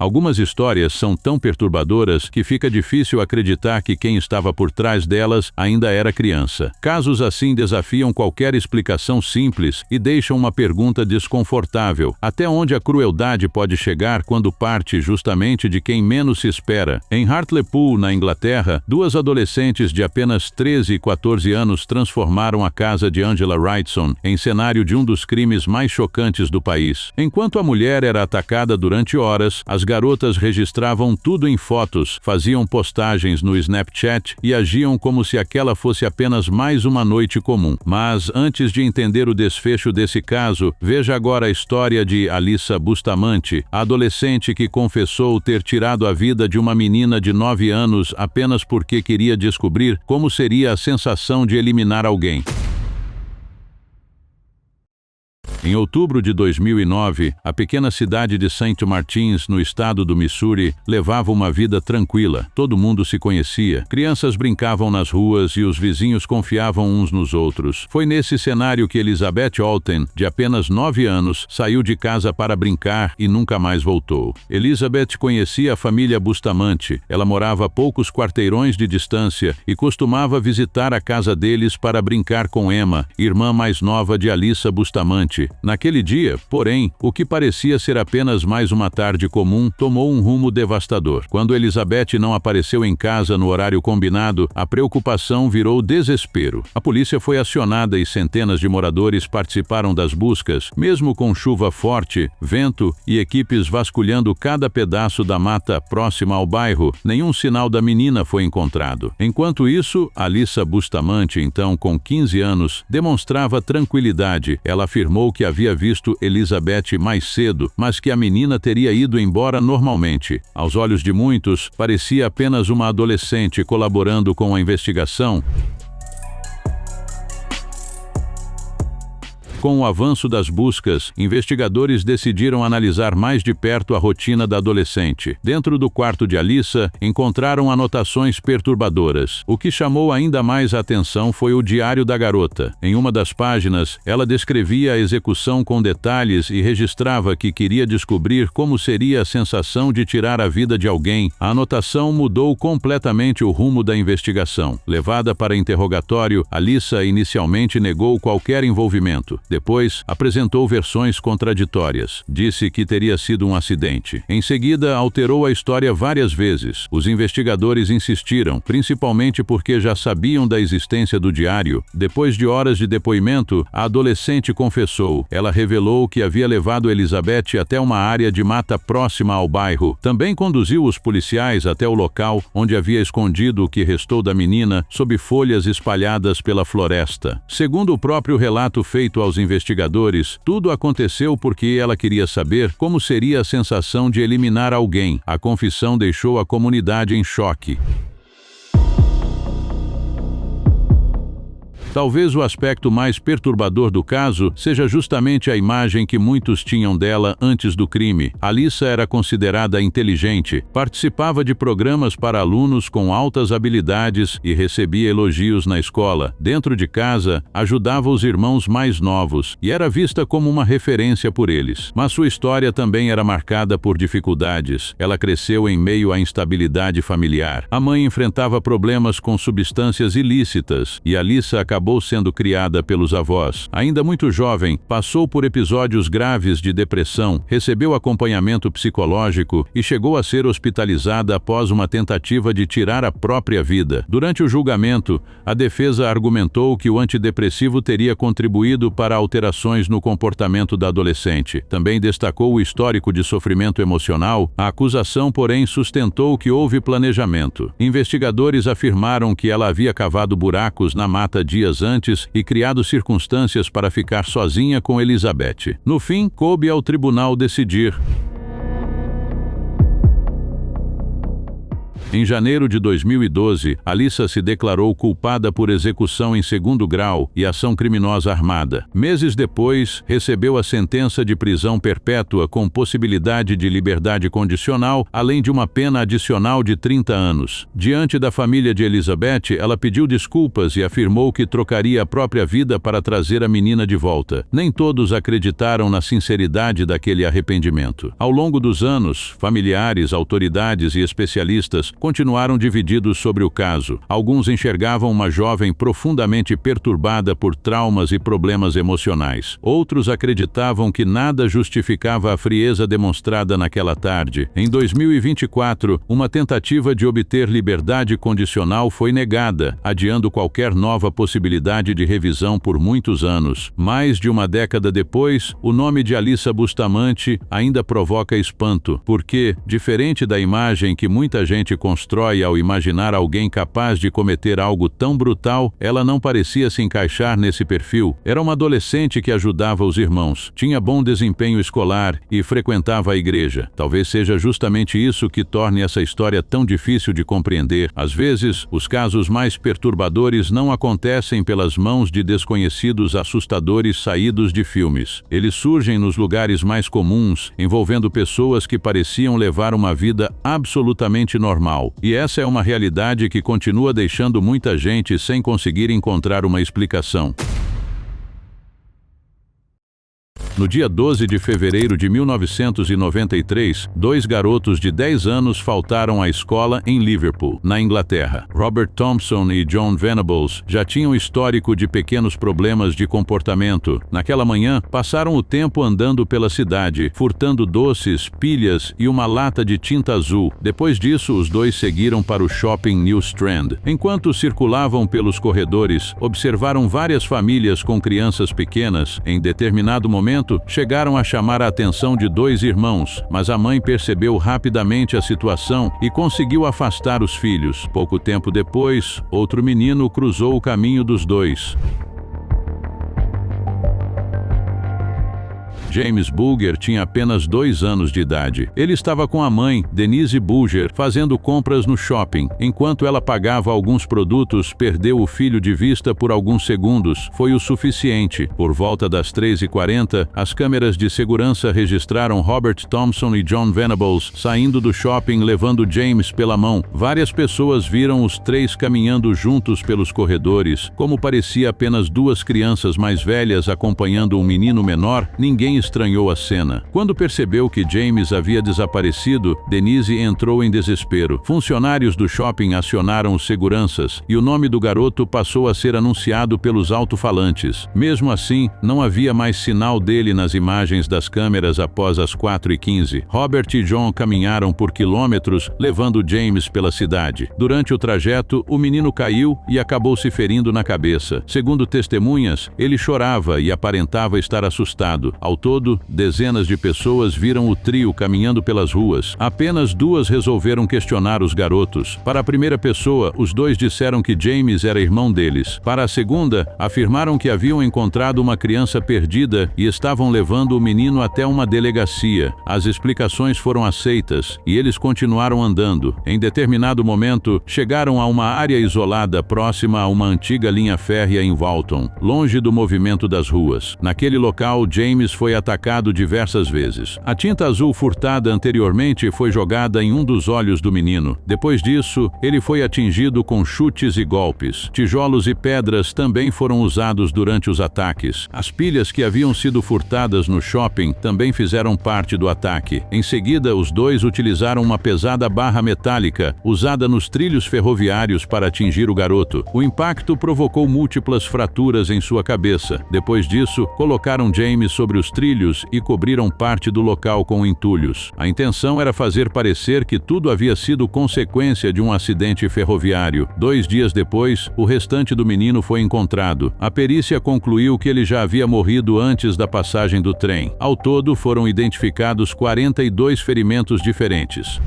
Algumas histórias são tão perturbadoras que fica difícil acreditar que quem estava por trás delas ainda era criança. Casos assim desafiam qualquer explicação simples e deixam uma pergunta desconfortável: até onde a crueldade pode chegar quando parte justamente de quem menos se espera? Em Hartlepool, na Inglaterra, duas adolescentes de apenas 13 e 14 anos transformaram a casa de Angela Wrightson em cenário de um dos crimes mais chocantes do país. Enquanto a mulher era atacada durante horas, as garotas registravam tudo em fotos, faziam postagens no Snapchat e agiam como se aquela fosse apenas mais uma noite comum. Mas, antes de entender o desfecho desse caso, veja agora a história de Alyssa Bustamante, a adolescente que confessou ter tirado a vida de uma menina de 9 anos apenas porque queria descobrir como seria a sensação de eliminar alguém. Em outubro de 2009, a pequena cidade de St. Martins, no estado do Missouri, levava uma vida tranquila. Todo mundo se conhecia. Crianças brincavam nas ruas e os vizinhos confiavam uns nos outros. Foi nesse cenário que Elizabeth Alten, de apenas 9 anos, saiu de casa para brincar e nunca mais voltou. Elizabeth conhecia a família Bustamante. Ela morava a poucos quarteirões de distância e costumava visitar a casa deles para brincar com Emma, irmã mais nova de Alyssa Bustamante. Naquele dia, porém, o que parecia ser apenas mais uma tarde comum tomou um rumo devastador. Quando Elizabeth não apareceu em casa no horário combinado, a preocupação virou desespero. A polícia foi acionada e centenas de moradores participaram das buscas, mesmo com chuva forte, vento e equipes vasculhando cada pedaço da mata próxima ao bairro. Nenhum sinal da menina foi encontrado. Enquanto isso, Alyssa Bustamante, então com 15 anos, demonstrava tranquilidade. Ela afirmou que havia visto Elizabeth mais cedo, mas que a menina teria ido embora normalmente. Aos olhos de muitos, parecia apenas uma adolescente colaborando com a investigação. Com o avanço das buscas, investigadores decidiram analisar mais de perto a rotina da adolescente. Dentro do quarto de Alyssa, encontraram anotações perturbadoras. O que chamou ainda mais a atenção foi o diário da garota. Em uma das páginas, ela descrevia a execução com detalhes e registrava que queria descobrir como seria a sensação de tirar a vida de alguém. A anotação mudou completamente o rumo da investigação. Levada para interrogatório, Alyssa inicialmente negou qualquer envolvimento. Depois, apresentou versões contraditórias. Disse que teria sido um acidente. Em seguida, alterou a história várias vezes. Os investigadores insistiram, principalmente porque já sabiam da existência do diário. Depois de horas de depoimento, a adolescente confessou. Ela revelou que havia levado Elizabeth até uma área de mata próxima ao bairro. Também conduziu os policiais até o local onde havia escondido o que restou da menina sob folhas espalhadas pela floresta. Segundo o próprio relato feito aos investigadores, tudo aconteceu porque ela queria saber como seria a sensação de eliminar alguém. A confissão deixou a comunidade em choque. Talvez o aspecto mais perturbador do caso seja justamente a imagem que muitos tinham dela antes do crime. Alyssa era considerada inteligente, participava de programas para alunos com altas habilidades e recebia elogios na escola. Dentro de casa, ajudava os irmãos mais novos e era vista como uma referência por eles. Mas sua história também era marcada por dificuldades. Ela cresceu em meio à instabilidade familiar. A mãe enfrentava problemas com substâncias ilícitas e Alyssa acabou sendo criada pelos avós. Ainda muito jovem, passou por episódios graves de depressão, recebeu acompanhamento psicológico e chegou a ser hospitalizada após uma tentativa de tirar a própria vida. Durante o julgamento, a defesa argumentou que o antidepressivo teria contribuído para alterações no comportamento da adolescente. Também destacou o histórico de sofrimento emocional. A acusação, porém, sustentou que houve planejamento. Investigadores afirmaram que ela havia cavado buracos na mata dias antes e criado circunstâncias para ficar sozinha com Elizabeth. No fim, coube ao tribunal decidir. Em janeiro de 2012, Alyssa se declarou culpada por execução em segundo grau e ação criminosa armada. Meses depois, recebeu a sentença de prisão perpétua com possibilidade de liberdade condicional, além de uma pena adicional de 30 anos. Diante da família de Elizabeth, ela pediu desculpas e afirmou que trocaria a própria vida para trazer a menina de volta. Nem todos acreditaram na sinceridade daquele arrependimento. Ao longo dos anos, familiares, autoridades e especialistas continuaram divididos sobre o caso. Alguns enxergavam uma jovem profundamente perturbada por traumas e problemas emocionais. Outros acreditavam que nada justificava a frieza demonstrada naquela tarde. Em 2024, uma tentativa de obter liberdade condicional foi negada, adiando qualquer nova possibilidade de revisão por muitos anos. Mais de uma década depois, o nome de Alyssa Bustamante ainda provoca espanto, porque, diferente da imagem que muita gente constrói ao imaginar alguém capaz de cometer algo tão brutal, ela não parecia se encaixar nesse perfil. Era uma adolescente que ajudava os irmãos, tinha bom desempenho escolar e frequentava a igreja. Talvez seja justamente isso que torne essa história tão difícil de compreender. Às vezes, os casos mais perturbadores não acontecem pelas mãos de desconhecidos assustadores saídos de filmes. Eles surgem nos lugares mais comuns, envolvendo pessoas que pareciam levar uma vida absolutamente normal. E essa é uma realidade que continua deixando muita gente sem conseguir encontrar uma explicação. No dia 12 de fevereiro de 1993, 2 garotos de 10 anos faltaram à escola em Liverpool, na Inglaterra. Robert Thompson e John Venables já tinham histórico de pequenos problemas de comportamento. Naquela manhã, passaram o tempo andando pela cidade, furtando doces, pilhas e uma lata de tinta azul. Depois disso, os dois seguiram para o shopping New Strand. Enquanto circulavam pelos corredores, observaram várias famílias com crianças pequenas. Em determinado momento, chegaram a chamar a atenção de 2 irmãos, mas a mãe percebeu rapidamente a situação e conseguiu afastar os filhos. Pouco tempo depois, outro menino cruzou o caminho dos dois. James Bulger tinha apenas 2 anos de idade. Ele estava com a mãe, Denise Bulger, fazendo compras no shopping. Enquanto ela pagava alguns produtos, perdeu o filho de vista por alguns segundos. Foi o suficiente. Por volta das 3h40, as câmeras de segurança registraram Robert Thompson e John Venables saindo do shopping levando James pela mão. Várias pessoas viram os 3 caminhando juntos pelos corredores. Como parecia apenas 2 crianças mais velhas acompanhando um menino menor, ninguém estranhou a cena. Quando percebeu que James havia desaparecido, Denise entrou em desespero. Funcionários do shopping acionaram os seguranças e o nome do garoto passou a ser anunciado pelos alto-falantes. Mesmo assim, não havia mais sinal dele nas imagens das câmeras após as 4h15. Robert e John caminharam por quilômetros, levando James pela cidade. Durante o trajeto, o menino caiu e acabou se ferindo na cabeça. Segundo testemunhas, ele chorava e aparentava estar assustado. Ao todo, dezenas de pessoas viram o trio caminhando pelas ruas. Apenas 2 resolveram questionar os garotos. Para a primeira pessoa, os 2 disseram que James era irmão deles. Para a segunda, afirmaram que haviam encontrado uma criança perdida e estavam levando o menino até uma delegacia. As explicações foram aceitas e eles continuaram andando. Em determinado momento, chegaram a uma área isolada próxima a uma antiga linha férrea em Walton, longe do movimento das ruas. Naquele local, James foi atacado diversas vezes. A tinta azul furtada anteriormente foi jogada em um dos olhos do menino. Depois disso, ele foi atingido com chutes e golpes. Tijolos e pedras também foram usados durante os ataques. As pilhas que haviam sido furtadas no shopping também fizeram parte do ataque. Em seguida, os 2 utilizaram uma pesada barra metálica usada nos trilhos ferroviários para atingir o garoto. O impacto provocou múltiplas fraturas em sua cabeça. Depois disso, colocaram James sobre os trilhos e cobriram parte do local com entulhos. A intenção era fazer parecer que tudo havia sido consequência de um acidente ferroviário. 2 dias depois, o restante do menino foi encontrado. A perícia concluiu que ele já havia morrido antes da passagem do trem. Ao todo, foram identificados 42 ferimentos diferentes.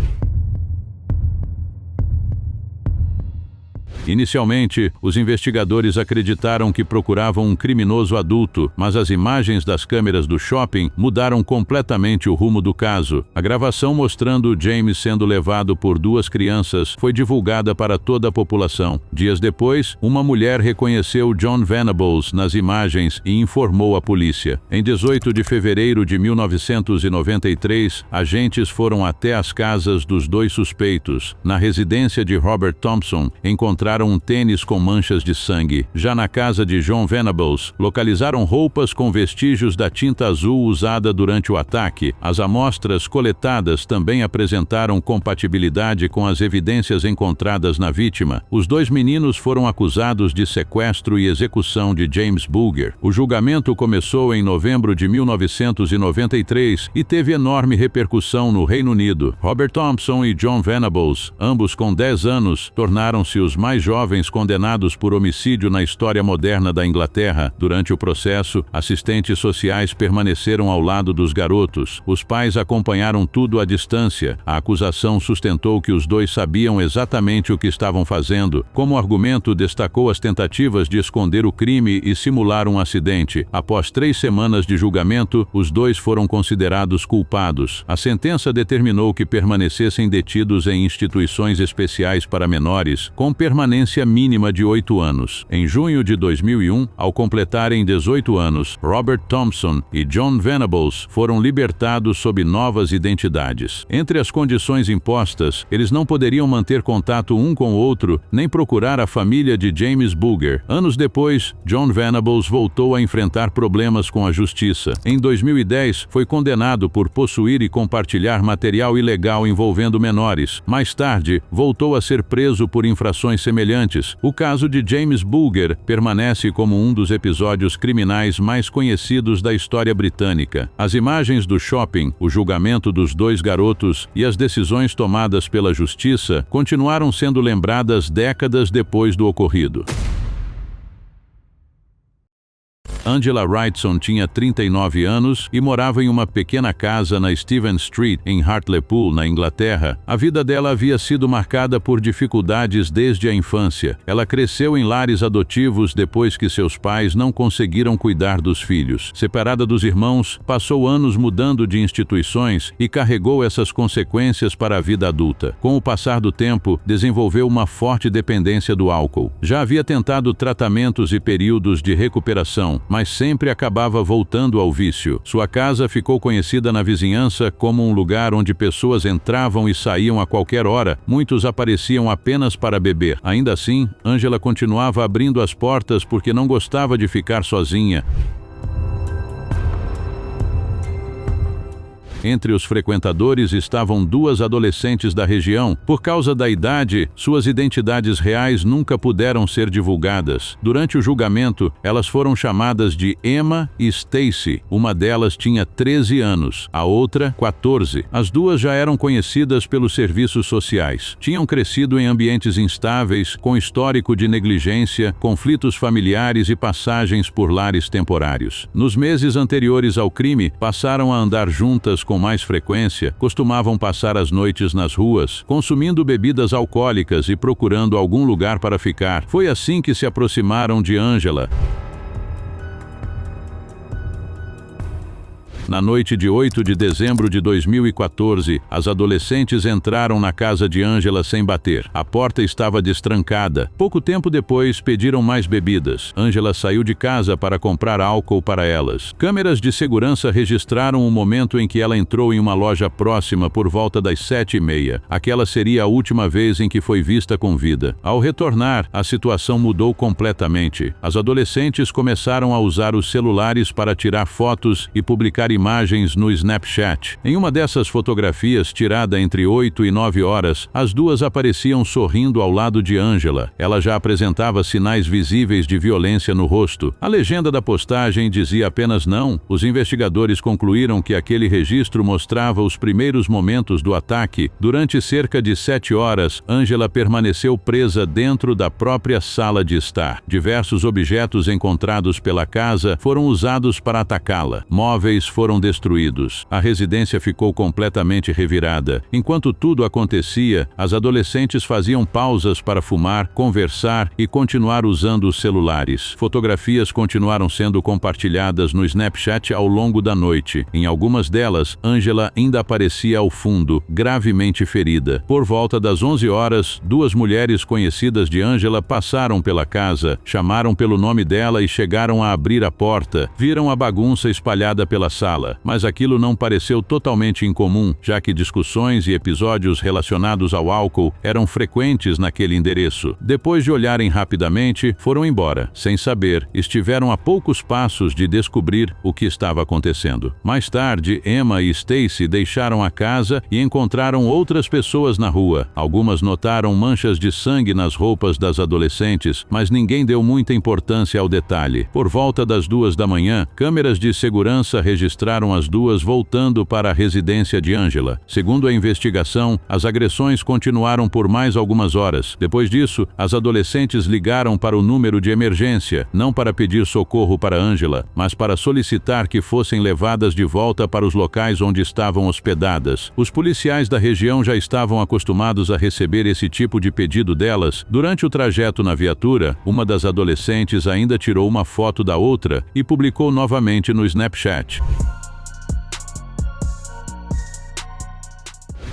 Inicialmente, os investigadores acreditaram que procuravam um criminoso adulto, mas as imagens das câmeras do shopping mudaram completamente o rumo do caso. A gravação mostrando James sendo levado por duas crianças foi divulgada para toda a população. Dias depois, uma mulher reconheceu John Venables nas imagens e informou a polícia. Em 18 de fevereiro de 1993, agentes foram até as casas dos dois suspeitos. Na residência de Robert Thompson, encontraram um tênis com manchas de sangue. Já na casa de John Venables, localizaram roupas com vestígios da tinta azul usada durante o ataque. As amostras coletadas também apresentaram compatibilidade com as evidências encontradas na vítima. Os dois meninos foram acusados de sequestro e execução de James Bulger. O julgamento começou em novembro de 1993 e teve enorme repercussão no Reino Unido. Robert Thompson e John Venables, ambos com 10 anos, tornaram-se os mais jovens condenados por homicídio na história moderna da Inglaterra. Durante o processo, assistentes sociais permaneceram ao lado dos garotos. Os pais acompanharam tudo à distância. A acusação sustentou que os dois sabiam exatamente o que estavam fazendo. Como argumento, destacou as tentativas de esconder o crime e simular um acidente. Após 3 semanas de julgamento, os dois foram considerados culpados. A sentença determinou que permanecessem detidos em instituições especiais para menores, com permanência mínima de 8 anos. Em junho de 2001, ao completarem 18 anos, Robert Thompson e John Venables foram libertados sob novas identidades. Entre as condições impostas, eles não poderiam manter contato um com o outro, nem procurar a família de James Bulger. Anos depois, John Venables voltou a enfrentar problemas com a justiça. Em 2010, foi condenado por possuir e compartilhar material ilegal envolvendo menores. Mais tarde, voltou a ser preso por infrações semelhantes. O caso de James Bulger permanece como um dos episódios criminais mais conhecidos da história britânica. As imagens do shopping, o julgamento dos dois garotos e as decisões tomadas pela justiça continuaram sendo lembradas décadas depois do ocorrido. Angela Wrightson tinha 39 anos e morava em uma pequena casa na Stephen Street, em Hartlepool, na Inglaterra. A vida dela havia sido marcada por dificuldades desde a infância. Ela cresceu em lares adotivos depois que seus pais não conseguiram cuidar dos filhos. Separada dos irmãos, passou anos mudando de instituições e carregou essas consequências para a vida adulta. Com o passar do tempo, desenvolveu uma forte dependência do álcool. Já havia tentado tratamentos e períodos de recuperação, mas sempre acabava voltando ao vício. Sua casa ficou conhecida na vizinhança como um lugar onde pessoas entravam e saíam a qualquer hora. Muitos apareciam apenas para beber. Ainda assim, Angela continuava abrindo as portas porque não gostava de ficar sozinha. Entre os frequentadores estavam 2 adolescentes da região. Por causa da idade, suas identidades reais nunca puderam ser divulgadas. Durante o julgamento, elas foram chamadas de Emma e Stacy. Uma delas tinha 13 anos, a outra 14. As duas já eram conhecidas pelos serviços sociais. Tinham crescido em ambientes instáveis, com histórico de negligência, conflitos familiares e passagens por lares temporários. Nos meses anteriores ao crime, passaram a andar juntas com mais frequência, costumavam passar as noites nas ruas, consumindo bebidas alcoólicas e procurando algum lugar para ficar. Foi assim que se aproximaram de Angela. Na noite de 8 de dezembro de 2014, as adolescentes entraram na casa de Angela sem bater. A porta estava destrancada. Pouco tempo depois, pediram mais bebidas. Angela saiu de casa para comprar álcool para elas. Câmeras de segurança registraram o momento em que ela entrou em uma loja próxima por volta das 7h30. Aquela seria a última vez em que foi vista com vida. Ao retornar, a situação mudou completamente. As adolescentes começaram a usar os celulares para tirar fotos e publicar imagens no Snapchat. Em uma dessas fotografias, tirada entre 8 e 9 horas, as duas apareciam sorrindo ao lado de Angela. Ela já apresentava sinais visíveis de violência no rosto. A legenda da postagem dizia apenas não. Os investigadores concluíram que aquele registro mostrava os primeiros momentos do ataque. Durante cerca de 7 horas, Angela permaneceu presa dentro da própria sala de estar. Diversos objetos encontrados pela casa foram usados para atacá-la. Móveis foram foram destruídos. A residência ficou completamente revirada. Enquanto tudo acontecia, as adolescentes faziam pausas para fumar, conversar e continuar usando os celulares. Fotografias continuaram sendo compartilhadas no Snapchat ao longo da noite. Em algumas delas, Angela ainda aparecia ao fundo, gravemente ferida. Por volta das 11 horas, duas mulheres conhecidas de Angela passaram pela casa, chamaram pelo nome dela e chegaram a abrir a porta. Viram a bagunça espalhada pela sala, mas aquilo não pareceu totalmente incomum, já que discussões e episódios relacionados ao álcool eram frequentes naquele endereço. Depois de olharem rapidamente, foram embora. Sem saber, estiveram a poucos passos de descobrir o que estava acontecendo. Mais tarde, Emma e Stacy deixaram a casa e encontraram outras pessoas na rua. Algumas notaram manchas de sangue nas roupas das adolescentes, mas ninguém deu muita importância ao detalhe. Por volta das 2 da manhã, câmeras de segurança registraram as duas voltando para a residência de Angela. Segundo a investigação, as agressões continuaram por mais algumas horas. Depois disso, as adolescentes ligaram para o número de emergência, não para pedir socorro para Angela, mas para solicitar que fossem levadas de volta para os locais onde estavam hospedadas. Os policiais da região já estavam acostumados a receber esse tipo de pedido delas. Durante o trajeto na viatura, uma das adolescentes ainda tirou uma foto da outra e publicou novamente no Snapchat.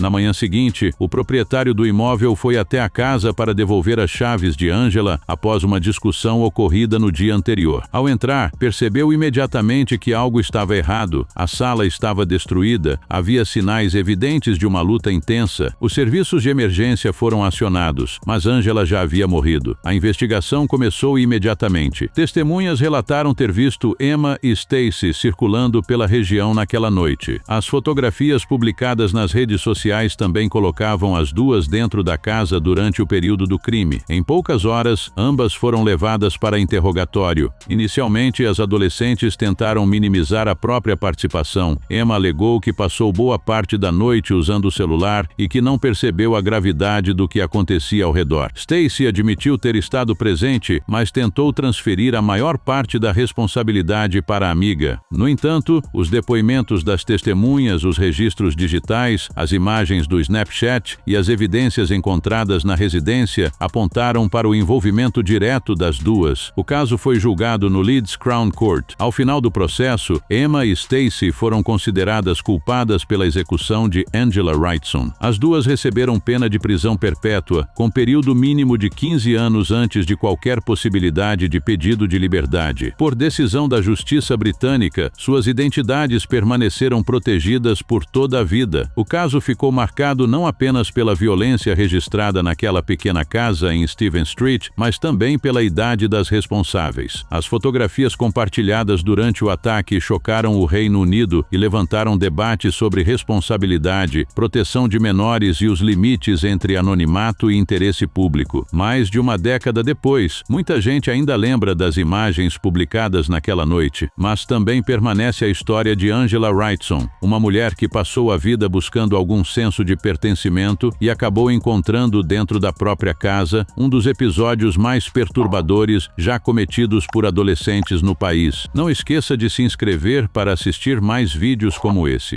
Na manhã seguinte, o proprietário do imóvel foi até a casa para devolver as chaves de Angela após uma discussão ocorrida no dia anterior. Ao entrar, percebeu imediatamente que algo estava errado. A sala estava destruída, havia sinais evidentes de uma luta intensa. Os serviços de emergência foram acionados, mas Angela já havia morrido. A investigação começou imediatamente. Testemunhas relataram ter visto Emma e Stacy circulando pela região naquela noite. As fotografias publicadas nas redes sociais também colocavam as duas dentro da casa durante o período do crime. Em poucas horas, ambas foram levadas para interrogatório. Inicialmente, as adolescentes tentaram minimizar a própria participação. Emma alegou que passou boa parte da noite usando o celular e que não percebeu a gravidade do que acontecia ao redor. Stacy admitiu ter estado presente, mas tentou transferir a maior parte da responsabilidade para a amiga. No entanto, os depoimentos das testemunhas, os registros digitais, as imagens do Snapchat e as evidências encontradas na residência apontaram para o envolvimento direto das duas. O caso foi julgado no Leeds Crown Court. Ao final do processo, Emma e Stacy foram consideradas culpadas pela execução de Angela Wrightson. As duas receberam pena de prisão perpétua, com período mínimo de 15 anos antes de qualquer possibilidade de pedido de liberdade. Por decisão da Justiça Britânica, suas identidades permaneceram protegidas por toda a vida. O caso ficou marcado não apenas pela violência registrada naquela pequena casa em Stephen Street, mas também pela idade das responsáveis. As fotografias compartilhadas durante o ataque chocaram o Reino Unido e levantaram debates sobre responsabilidade, proteção de menores e os limites entre anonimato e interesse público. Mais de uma década depois, muita gente ainda lembra das imagens publicadas naquela noite, mas também permanece a história de Angela Wrightson, uma mulher que passou a vida buscando algum senso de pertencimento e acabou encontrando dentro da própria casa um dos episódios mais perturbadores já cometidos por adolescentes no país. Não esqueça de se inscrever para assistir mais vídeos como esse.